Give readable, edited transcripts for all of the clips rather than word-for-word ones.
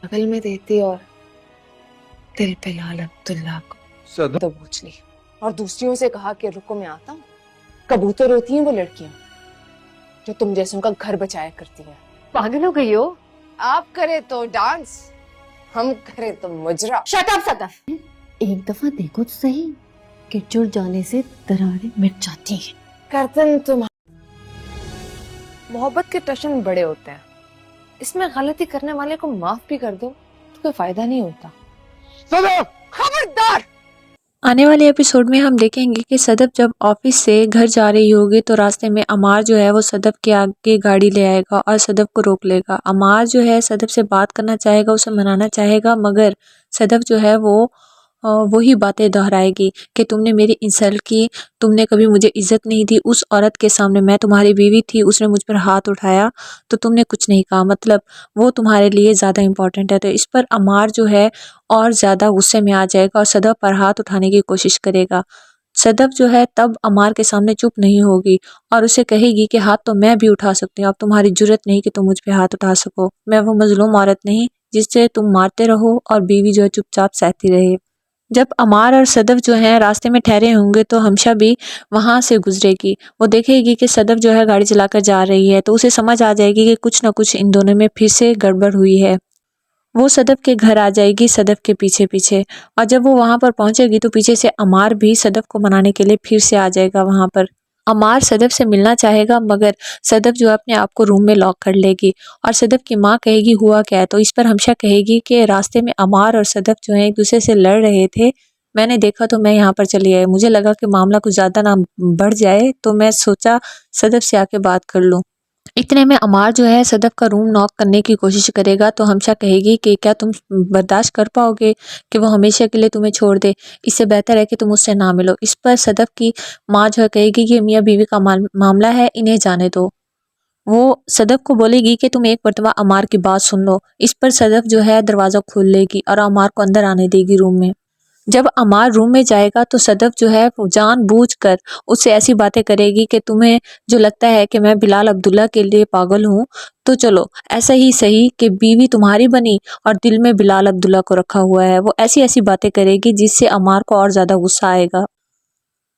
बगल में देती और दिल पे लाल अब्दुल्ला को सदम तो पूछ ली और दूसरियों से कहा कि रुको मैं आता हूँ। कबूतर होती हैं वो लड़कियां जो तुम जैसों का घर बचाया करती हैं। पागल हो गई हो? आप करे तो डांस, हम करे तो मुजरा। शट अप सदफ, एक दफा देखो तो सही कि जुड़ जाने से दरारें मिट जाती हैं। करतन तुम मोहब्बत के टशन बड़े होते हैं, इसमें गलती करने वाले को माफ भी कर दो तो कोई फायदा नहीं होता। सदम खबरदार! आने वाले एपिसोड में हम देखेंगे कि सदफ जब ऑफिस से घर जा रही होगी तो रास्ते में अमार जो है वो सदफ के आगे गाड़ी ले आएगा और सदफ को रोक लेगा। अमार जो है सदफ से बात करना चाहेगा, उसे मनाना चाहेगा, मगर सदफ जो है वो वही बातें दोहराएगी कि तुमने मेरी इंसल्ट की, तुमने कभी मुझे इज्जत नहीं दी, उस औरत के सामने मैं तुम्हारी बीवी थी, उसने मुझ पर हाथ उठाया तो तुमने कुछ नहीं कहा, मतलब वो तुम्हारे लिए ज़्यादा इम्पोर्टेंट है। तो इस पर अमार जो है और ज़्यादा गुस्से में आ जाएगा और सदफ पर हाथ उठाने की कोशिश करेगा। सदफ जो है तब अमार के सामने चुप नहीं होगी और उसे कहेगी कि हाथ तो मैं भी उठा सकती हूँ, अब तुम्हारी जुर्रत नहीं कि तुम मुझ पे हाथ उठा सको। मैं वो मजलूम औरत नहीं जिससे तुम मारते रहो और बीवी जो है चुपचाप सहती रहे। जब अमार और सदफ जो हैं रास्ते में ठहरे होंगे तो हमशा भी वहाँ से गुजरेगी। वो देखेगी कि सदफ जो है गाड़ी चलाकर जा रही है तो उसे समझ आ जाएगी कि कुछ ना कुछ इन दोनों में फिर से गड़बड़ हुई है। वो सदफ के घर आ जाएगी सदफ के पीछे पीछे, और जब वो वहाँ पर पहुँचेगी तो पीछे से अमार भी सदफ को मनाने के लिए फिर से आ जाएगा वहाँ पर। अमार सदफ से मिलना चाहेगा मगर सदफ जो है अपने आप को रूम में लॉक कर लेगी और सदफ की माँ कहेगी हुआ क्या है, तो इस पर हमशा कहेगी कि रास्ते में अमार और सदफ जो है एक दूसरे से लड़ रहे थे, मैंने देखा तो मैं यहाँ पर चली आई, मुझे लगा कि मामला कुछ ज़्यादा ना बढ़ जाए तो मैं सोचा सदफ से आके बात कर लूँ। इतने में अमार जो है सदफ का रूम नॉक करने की कोशिश करेगा तो हमशा कहेगी कि क्या तुम बर्दाश्त कर पाओगे कि वो हमेशा के लिए तुम्हें छोड़ दे, इससे बेहतर है कि तुम उससे ना मिलो। इस पर सदफ की माँ जो है कहेगी कि मियाँ बीवी का मामला है, इन्हें जाने दो। वो सदफ को बोलेगी कि तुम एक मरतबा अमार की बात सुन लो। इस पर सदफ जो है दरवाज़ा खोल लेगी और अमार को अंदर आने देगी रूम में। जब अमार रूम में जाएगा तो सदफ जो है वो जानबूझकर उससे ऐसी बातें करेगी कि तुम्हें जो लगता है कि मैं बिलाल अब्दुल्ला के लिए पागल हूँ, तो चलो ऐसा ही सही कि बीवी तुम्हारी बनी और दिल में बिलाल अब्दुल्ला को रखा हुआ है। वो ऐसी ऐसी बातें करेगी जिससे अमार को और ज़्यादा गुस्सा आएगा।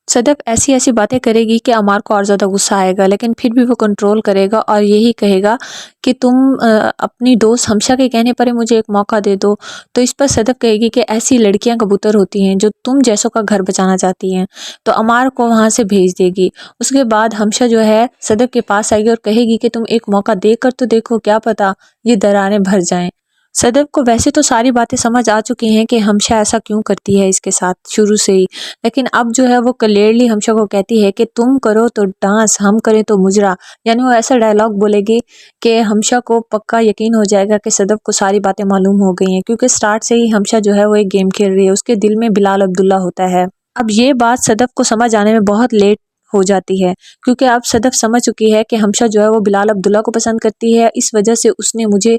सदफ ऐसी ऐसी बातें करेगी कि अमार को और ज़्यादा गुस्सा आएगा, लेकिन फिर भी वो कंट्रोल करेगा और यही कहेगा कि तुम अपनी दोस्त हमशा के कहने पर ही मुझे एक मौका दे दो। तो इस पर सदफ कहेगी कि ऐसी लड़कियां कबूतर होती हैं जो तुम जैसों का घर बचाना चाहती हैं, तो अमार को वहाँ से भेज देगी। उसके बाद हमशा जो है सदफ के पास आएगी और कहेगी कि तुम एक मौका दे कर तो देखो, क्या पता ये दरारें भर जाएं। सदफ को वैसे तो सारी बातें समझ आ चुकी हैं कि हमशा ऐसा क्यों करती है इसके साथ शुरू से ही, लेकिन अब जो है वो क्लियरली हमशा को कहती है कि तुम करो तो डांस, हम करें तो मुजरा। यानी वो ऐसा डायलॉग बोलेगी कि हमशा को पक्का यकीन हो जाएगा कि सदफ को सारी बातें मालूम हो गई हैं, क्योंकि स्टार्ट से ही हमशा जो है वो एक गेम खेल रही है, उसके दिल में बिलाल अब्दुल्ला होता है। अब ये बात सदफ को समझ आने में बहुत लेट हो जाती है, क्योंकि अब सदफ समझ चुकी है कि हमशा जो है वो बिलाल अब्दुल्ला को पसंद करती है, इस वजह से उसने मुझे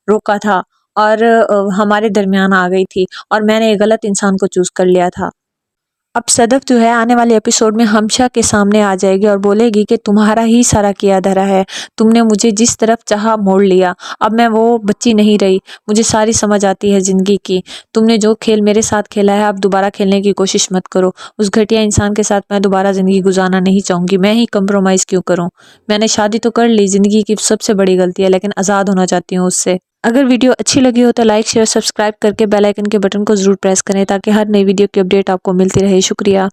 रोका था और हमारे दरमियान आ गई थी और मैंने एक गलत इंसान को चूज़ कर लिया था। अब सदफ जो है आने वाले एपिसोड में हमशा के सामने आ जाएगी और बोलेगी कि तुम्हारा ही सारा किया धरा है, तुमने मुझे जिस तरफ चाहा मोड़ लिया, अब मैं वो बच्ची नहीं रही, मुझे सारी समझ आती है ज़िंदगी की। तुमने जो खेल मेरे साथ खेला है अब दोबारा खेलने की कोशिश मत करो, उस घटिया इंसान के साथ मैं दोबारा ज़िंदगी गुजारना नहीं चाहूँगी, मैं ही कंप्रोमाइज़ क्यों करूँ। मैंने शादी तो कर ली, ज़िंदगी की सबसे बड़ी गलती है, लेकिन आज़ाद होना चाहती हूँ उससे। अगर वीडियो अच्छी लगी हो तो लाइक शेयर सब्सक्राइब करके बेल आइकन के बटन को ज़रूर प्रेस करें ताकि हर नई वीडियो की अपडेट आपको मिलती रहे। शुक्रिया।